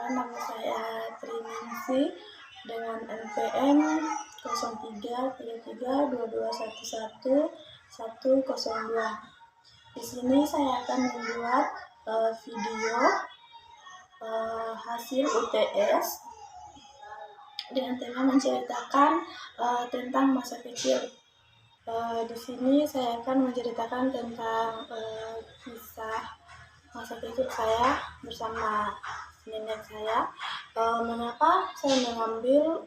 Perkenalkan, nama saya Triningsih dengan NPM 033322110102. Di sini saya akan membuat video hasil UTS dengan tema menceritakan tentang masa kecil. Di sini saya akan menceritakan tentang kisah masa kecil saya bersama nenek saya. Mengapa saya mengambil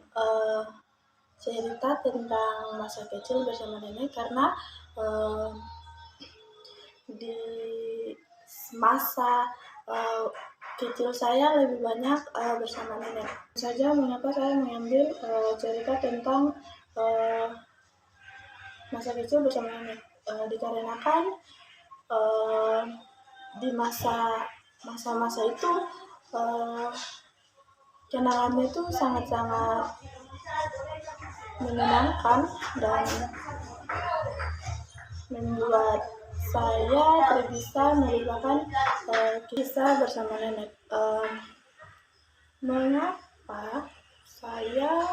cerita tentang masa kecil bersama nenek? Karena di masa kecil saya lebih banyak bersama nenek. Saja mengapa saya mengambil cerita tentang masa kecil bersama nenek? Dikarenakan di masa-masa itu kenalannya itu sangat-sangat menyenangkan dan membuat saya tidak bisa melupakan kisah bersama nenek. Mengapa saya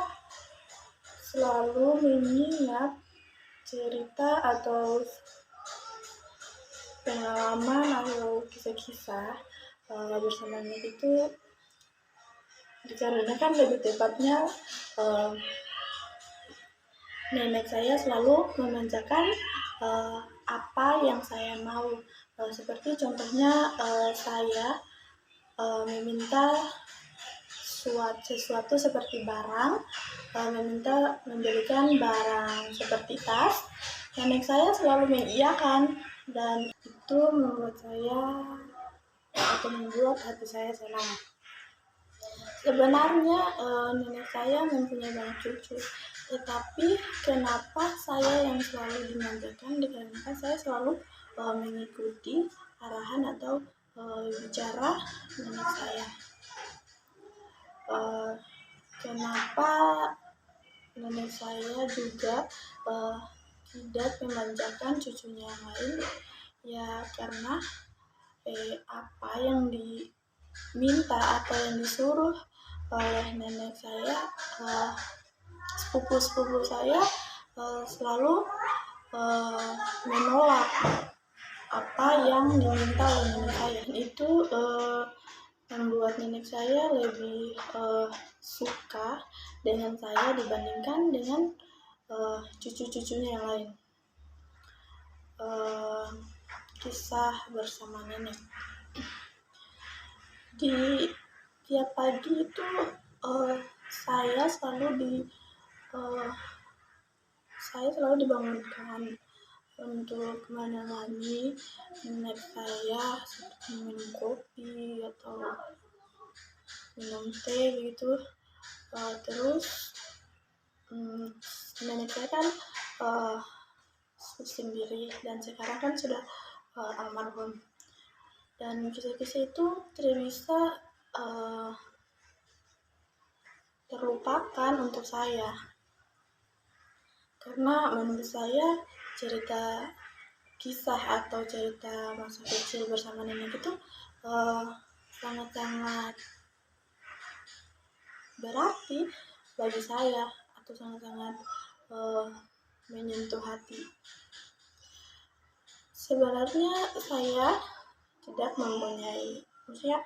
selalu mengingat cerita atau pengalaman atau kisah-kisah bersama nenek itu? Dikarenakan lebih tepatnya nenek saya selalu memanjakan apa yang saya mau. Seperti contohnya saya meminta sesuatu seperti barang, meminta membelikan barang seperti tas. Nenek saya selalu mengiyakan, dan itu membuat saya atau membuat hati saya senang. Sebenarnya nenek saya mempunyai banyak cucu, tetapi kenapa saya yang selalu dimanjakan? Dikarenakan saya selalu mengikuti arahan atau bicara nenek saya. Kenapa nenek saya juga tidak memanjakan cucunya yang lain? Ya karena apa yang diminta atau yang disuruh oleh nenek saya, sepupu-sepupu saya selalu menolak apa yang diminta oleh nenek saya. Itu membuat nenek saya lebih suka dengan saya dibandingkan dengan cucu-cucunya yang lain. Kisah bersama nenek. Di tiap pagi itu saya selalu dibangunkan untuk menemani nenek saya, seperti minum kopi atau minum teh begitu. Terus nenek saya kan sendiri dan sekarang kan sudah almarhum, dan kisah-kisah itu tidak bisa terlupakan untuk saya, karena menurut saya cerita kisah atau cerita masa kecil bersama nenek itu sangat-sangat berarti bagi saya, atau sangat-sangat menyentuh hati. Sebenarnya saya tidak mempunyai, maksudnya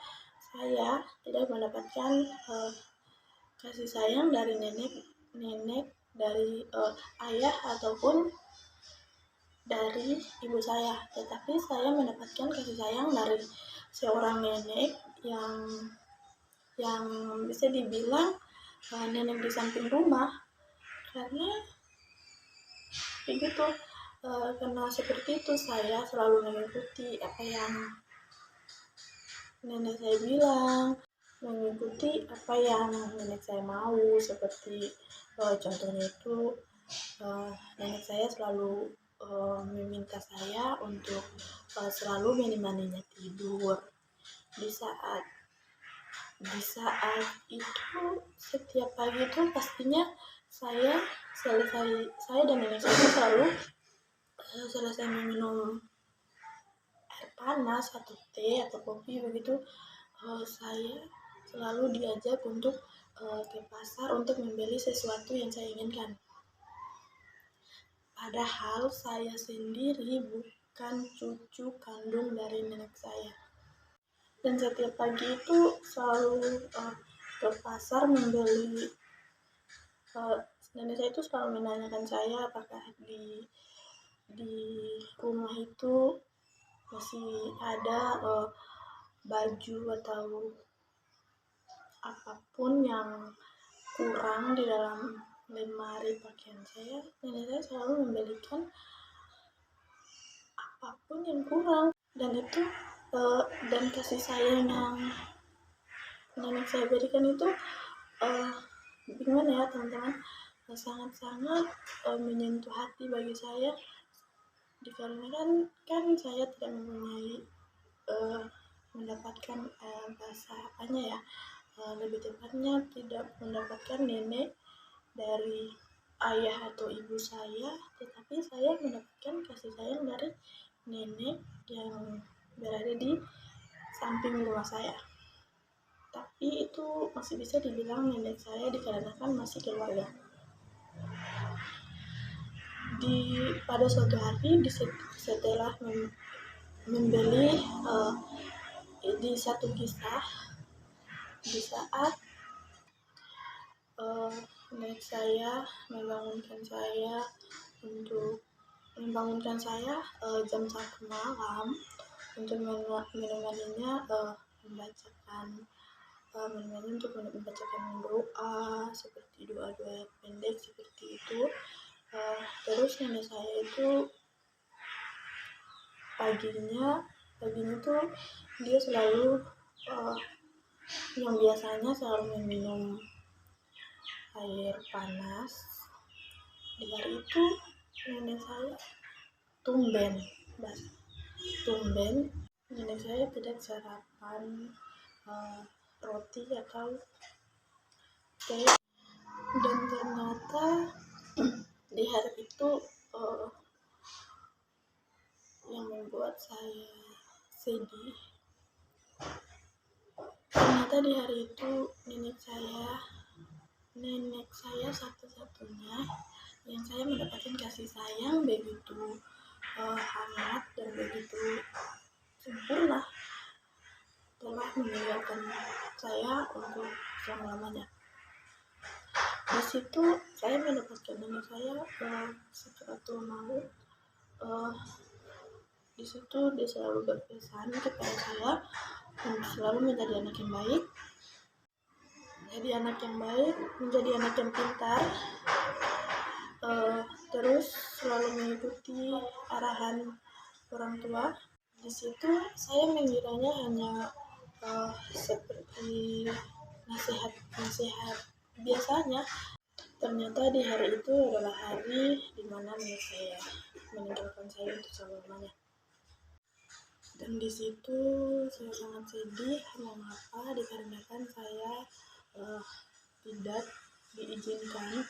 saya tidak mendapatkan kasih sayang dari nenek dari ayah ataupun dari ibu saya, tetapi saya mendapatkan kasih sayang dari seorang nenek yang bisa dibilang nenek di samping rumah. Karena begitu, karena seperti itu saya selalu mengikuti apa yang nenek saya bilang, mengikuti apa yang nenek saya mau. Seperti contohnya itu nenek saya selalu meminta saya untuk selalu menemaninya tidur. Di saat itu setiap pagi itu pastinya saya dan nenek saya selalu selesai meminum air panas atau teh atau kopi begitu, saya selalu diajak untuk ke pasar untuk membeli sesuatu yang saya inginkan. Padahal saya sendiri bukan cucu kandung dari nenek saya. Dan setiap pagi itu selalu ke pasar membeli. Nenek saya itu selalu menanyakan saya apakah di rumah itu masih ada baju atau apapun yang kurang di dalam lemari pakaian saya. Nenek saya selalu membelikan apapun yang kurang, dan itu dan kasih sayang yang nenek saya berikan itu gimana ya teman-teman, sangat-sangat menyentuh hati bagi saya, dikarenakan kan saya tidak mempunyai mendapatkan bahasa apanya ya, lebih tepatnya tidak mendapatkan nenek dari ayah atau ibu saya, tetapi saya mendapatkan kasih sayang dari nenek yang berada di samping rumah saya. Tapi itu masih bisa dibilang nenek saya dikarenakan masih keluarga. Pada suatu hari setelah membeli di satu kisah, di saat nenek saya membangunkan saya jam 1 malam untuk menemaninya membacakan doa, seperti doa-doa pendek seperti itu. Terus nenek saya itu paginya tuh dia selalu yang biasanya selalu meminum air panas. Di hari itu nenek saya tumben nenek saya tidak sarapan roti atau teh, dan ternyata di hari itu yang membuat saya sedih. Ternyata di hari itu nenek saya satu-satunya yang saya mendapatkan kasih sayang begitu hangat dan begitu sempurna, telah meninggalkan saya untuk selama-lamanya. Di situ saya mendapatkan nenek saya setelah tua maut. Di situ dia selalu berpesan kepada saya untuk selalu menjadi anak yang baik, menjadi anak yang pintar, terus selalu mengikuti arahan orang tua. Di situ saya mengiranya hanya seperti nasihat biasanya. Ternyata di hari itu adalah hari di mana nenek saya meninggalkan saya untuk selamanya. Dan di situ saya sangat sedih. Mengapa? Dikarenakan saya tidak diizinkan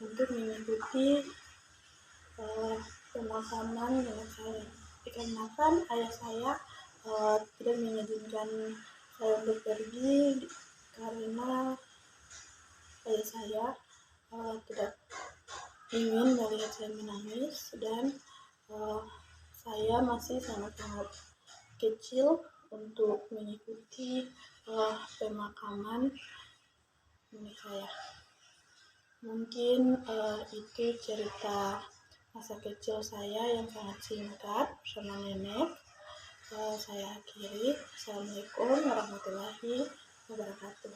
untuk mengikuti pemakaman nenek saya, dikarenakan ayah saya tidak mengizinkan saya untuk pergi, karena ayah saya tidak ingin melihat saya menangis, dan saya masih sangat-sangat kecil untuk mengikuti pemakaman nenek saya. Mungkin itu cerita masa kecil saya yang sangat singkat bersama nenek. Saya akhiri. Assalamualaikum warahmatullahi wabarakatuh.